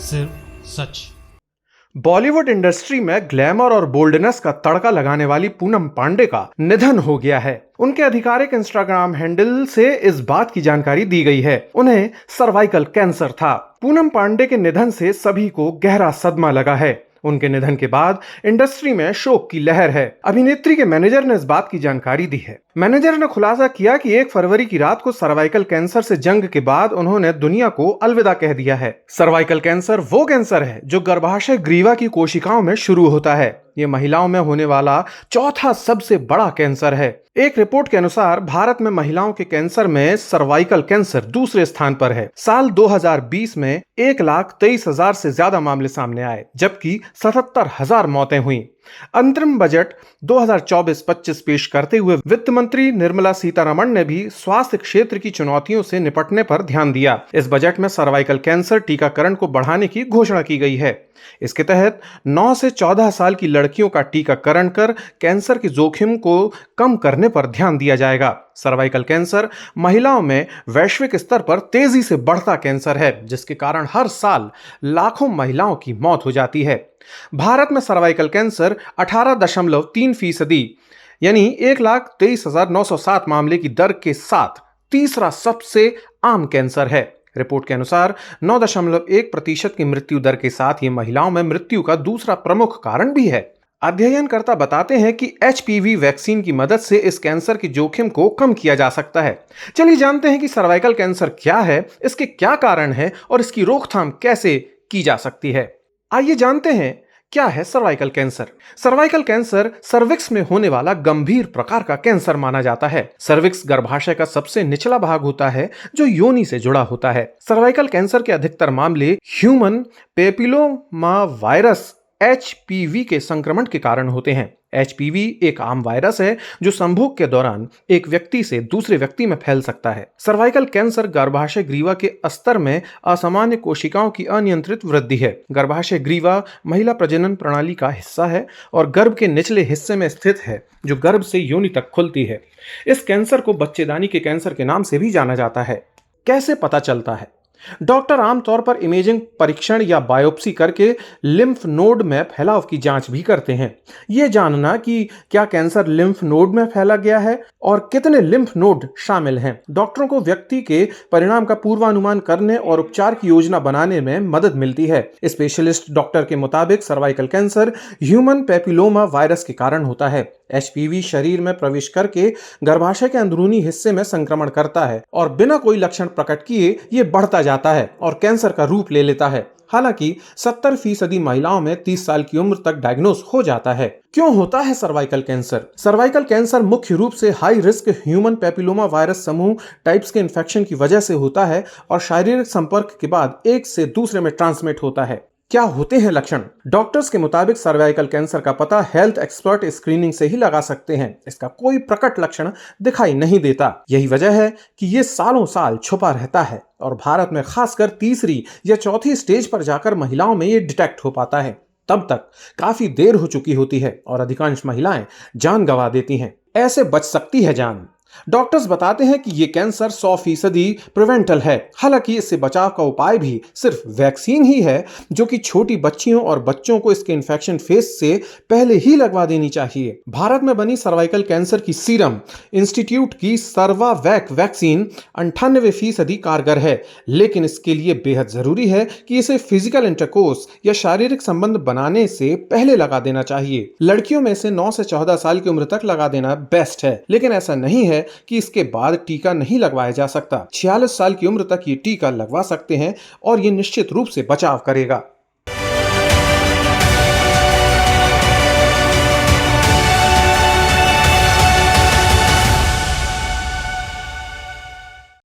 सिर्फ सच। बॉलीवुड इंडस्ट्री में ग्लैमर और बोल्डनेस का तड़का लगाने वाली पूनम पांडे का निधन हो गया है। उनके आधिकारिक इंस्टाग्राम हैंडल से इस बात की जानकारी दी गई है। उन्हें सर्वाइकल कैंसर था। पूनम पांडे के निधन से सभी को गहरा सदमा लगा है। उनके निधन के बाद इंडस्ट्री में शोक की लहर है। अभिनेत्री के मैनेजर ने इस बात की जानकारी दी है। मैनेजर ने खुलासा किया कि 1 फरवरी की रात को सर्वाइकल कैंसर से जंग के बाद उन्होंने दुनिया को अलविदा कह दिया है। सर्वाइकल कैंसर वो कैंसर है जो गर्भाशय ग्रीवा की कोशिकाओं में शुरू होता है। ये महिलाओं में होने वाला चौथा सबसे बड़ा कैंसर है। एक रिपोर्ट के अनुसार भारत में महिलाओं के कैंसर में सर्वाइकल कैंसर दूसरे स्थान पर है। साल 2020 में 1,23,000 से ज्यादा मामले सामने आए, जबकि 77,000 मौतें हुई। अंतरिम बजट 2024-25 पेश करते हुए वित्त मंत्री निर्मला सीतारमण ने भी स्वास्थ्य क्षेत्र की चुनौतियों से निपटने पर ध्यान दिया। इस बजट में सर्वाइकल कैंसर टीकाकरण को बढ़ाने की घोषणा की गई है। इसके तहत 9 से 14 साल की लड़कियों का टीकाकरण कर कैंसर के जोखिम को कम करने पर ध्यान दिया जाएगा। सर्वाइकल कैंसर महिलाओं में वैश्विक स्तर पर तेजी से बढ़ता कैंसर है, जिसके कारण हर साल लाखों महिलाओं की मौत हो जाती है। भारत में सर्वाइकल कैंसर 18.3% यानी 1,23,907 मामले की दर के साथ तीसरा सबसे आम कैंसर है। रिपोर्ट के अनुसार 9.1% की मृत्यु दर के साथ ये महिलाओं में मृत्यु का दूसरा प्रमुख कारण भी है। अध्ययनकर्ता बताते हैं कि HPV वैक्सीन की मदद से इस कैंसर के जोखिम को कम किया जा सकता है। चलिए जानते हैं कि सर्वाइकल कैंसर क्या है, इसके क्या कारण है और इसकी रोकथाम कैसे की जा सकती है। आइए जानते हैं क्या है cervical cancer. Cervical cancer cervix में होने वाला गंभीर प्रकार का कैंसर माना जाता है। सर्विक्स गर्भाशय का सबसे निचला भाग होता है जो योनि से जुड़ा होता है। सर्वाइकल कैंसर के अधिकतर मामले ह्यूमन पेपिलोमा वायरस HPV के संक्रमण के कारण होते हैं। HPV एक आम वायरस है जो संभोग के दौरान एक व्यक्ति से दूसरे व्यक्ति में फैल सकता है। सर्वाइकल कैंसर गर्भाशय ग्रीवा के अस्तर में असामान्य कोशिकाओं की अनियंत्रित वृद्धि है। गर्भाशय ग्रीवा महिला प्रजनन प्रणाली का हिस्सा है और गर्भ के निचले हिस्से में स्थित है जो गर्भ से योनि तक खुलती है। इस कैंसर को बच्चेदानी के कैंसर के नाम से भी जाना जाता है। कैसे पता चलता है? डॉक्टर आमतौर पर इमेजिंग परीक्षण या बायोप्सी करके लिम्फ नोड में फैलाव की जांच भी करते हैं। यह जानना कि क्या कैंसर लिम्फ नोड में फैला गया है और कितने लिम्फ नोड शामिल हैं, डॉक्टरों को व्यक्ति के परिणाम का पूर्वानुमान करने और उपचार की योजना बनाने में मदद मिलती है। स्पेशलिस्ट डॉक्टर के मुताबिक cervical cancer human papilloma virus के कारण होता है। HPV शरीर में प्रवेश करके गर्भाशय के अंदरूनी हिस्से में संक्रमण करता है और बिना कोई लक्षण प्रकट किए ये बढ़ता जाता है और कैंसर का रूप ले लेता है। हालांकि 70% महिलाओं में 30 साल की उम्र तक डायग्नोस हो जाता है। क्यों होता है सर्वाइकल कैंसर? सर्वाइकल कैंसर मुख्य रूप से high risk human papilloma virus समूह टाइप्स के इन्फेक्शन की वजह से होता है और शारीरिक संपर्क के बाद एक से दूसरे में ट्रांसमिट होता है। क्या होते हैं लक्षण? डॉक्टर्स के मुताबिक सर्वाइकल कैंसर का पता हेल्थ एक्सपर्ट स्क्रीनिंग से ही लगा सकते हैं। इसका कोई प्रकट लक्षण दिखाई नहीं देता। यही वजह है कि ये सालों साल छुपा रहता है और भारत में खासकर तीसरी या चौथी स्टेज पर जाकर महिलाओं में ये डिटेक्ट हो पाता है। तब तक काफी देर हो चुकी होती है और अधिकांश महिलाएं जान गंवा देती हैं। ऐसे बच सकती है जान। डॉक्टर्स बताते हैं कि यह कैंसर 100% प्रिवेंटल है। हालांकि इससे बचाव का उपाय भी सिर्फ वैक्सीन ही है, जो कि छोटी बच्चियों और बच्चों को इसके इन्फेक्शन फेज से पहले ही लगवा देनी चाहिए। भारत में बनी सर्वाइकल कैंसर की सीरम इंस्टीट्यूट की सर्वावैक वैक्सीन 98% कारगर है, लेकिन इसके लिए बेहद जरूरी है कि इसे फिजिकल इंटरकोर्स या शारीरिक संबंध बनाने से पहले लगा देना चाहिए। लड़कियों में से 9 से 14 साल की उम्र तक लगा देना बेस्ट है, लेकिन ऐसा नहीं है कि इसके बाद टीका नहीं लगवाया जा सकता। 46 साल की उम्र तक ये टीका लगवा सकते हैं और ये निश्चित रूप से बचाव करेगा।